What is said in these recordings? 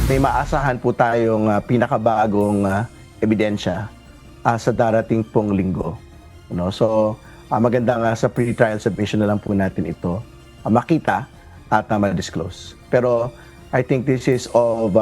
may maasahan po tayong pinakabagong ebidensya sa darating pong linggo. No? So, maganda nga sa pre-trial submission na lang po natin ito makita at ma-disclose. Pero I think this is of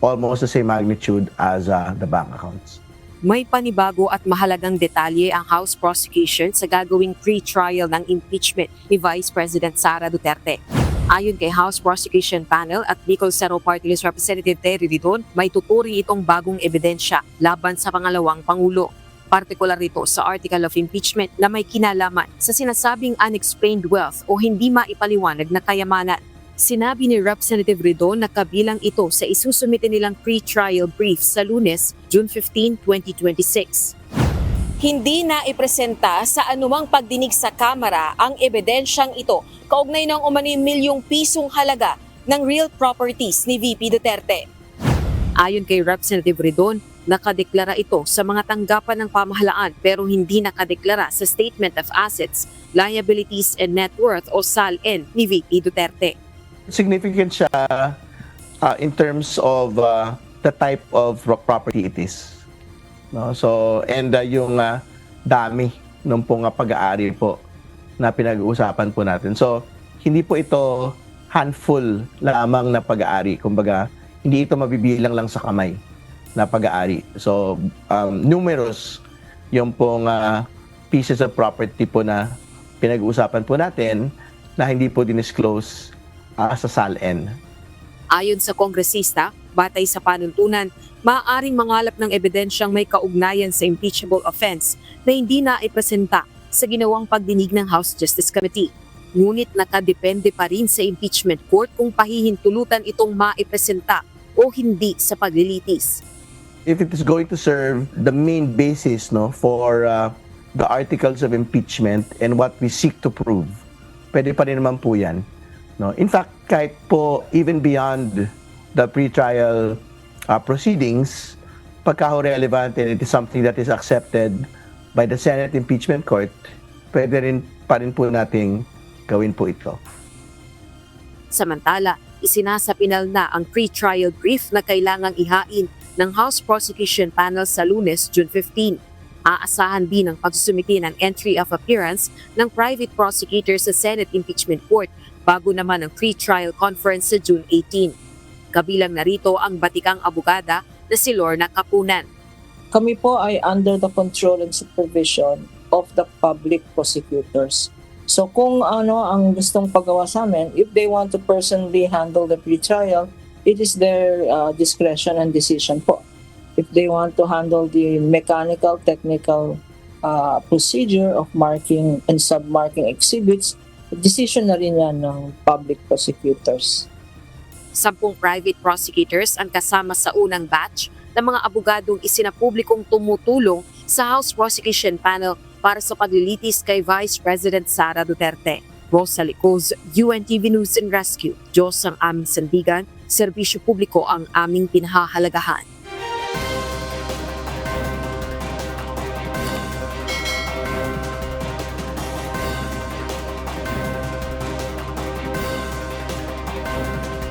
almost the same magnitude as the bank accounts. May panibago at mahalagang detalye ang House prosecution sa gagawing pre-trial ng impeachment ni Vice President Sara Duterte. Ayon kay House Prosecution Panel at Bicol Cero Party List Representative Terry Ridon, may tuturing itong bagong ebidensya laban sa pangalawang Pangulo. Partikular rito sa article of impeachment na may kinalaman sa sinasabing unexplained wealth o hindi maipaliwanag na kayamanan. Sinabi ni Representative Ridon na kabilang ito sa isusumite nilang pre-trial brief sa Lunes, June 15, 2026. Hindi na ipresenta sa anumang pagdinig sa Kamara ang ebidensyang ito kaugnay ng umano'y milyong pisong halaga ng real properties ni VP Duterte. Ayon kay Representative Ridon, nakadeklara ito sa mga tanggapan ng pamahalaan pero hindi nakadeklara sa Statement of Assets, Liabilities and Net Worth o SALN ni VP Duterte. Significant siya in terms of the type of property it is. No? So, and yung dami ng pong pag-aari po na pinag-uusapan po natin. So, hindi po ito handful lamang na pag-aari. Kumbaga, hindi ito mabibilang lang sa kamay na pag-aari. So, numerous yung pong pieces of property po na pinag-uusapan po natin na hindi po dinisclose sa SALN. Ayon sa kongresista, batay sa panuntunan, maaaring mangalap ng ebidensyang may kaugnayan sa impeachable offense na hindi na ipresenta sa ginawang pagdinig ng House Justice Committee. Ngunit nakadepende pa rin sa impeachment court kung pahihintulutan itong maipresenta o hindi sa paglilitis. If it is going to serve the main basis for the articles of impeachment and what we seek to prove, pwede pa rin naman po yan. No? In fact, kahit po even beyond the pre-trial proceedings, pagka-relevant and it is something that is accepted by the Senate Impeachment Court, pwede rin pa rin po nating gawin po ito. Samantala, isinasapinal na ang pre-trial brief na kailangang ihain ng House Prosecution Panel sa Lunes, June 15. Aasahan din ang pagsusumite ng entry of appearance ng private prosecutor sa Senate Impeachment Court bago naman ang pre-trial conference sa June 18. Kabilang narito ang batikang abogada na si Lorna Kapunan. Kami po ay under the control and supervision of the public prosecutors. So kung ano ang gustong pagawa sa amin, if they want to personally handle the pre-trial, it is their discretion and decision po. If they want to handle the mechanical, technical procedure of marking and submarking exhibits, decision na rin yan ng public prosecutors. 10 private prosecutors ang kasama sa unang batch ng mga abogadong isinapublikong tumutulong sa House Prosecution Panel para sa paglilitis kay Vice President Sara Duterte. Rosalie Coz, UNTV News and Rescue. Diyos ang aming sandigan, serbisyo publiko ang aming pinahahalagahan.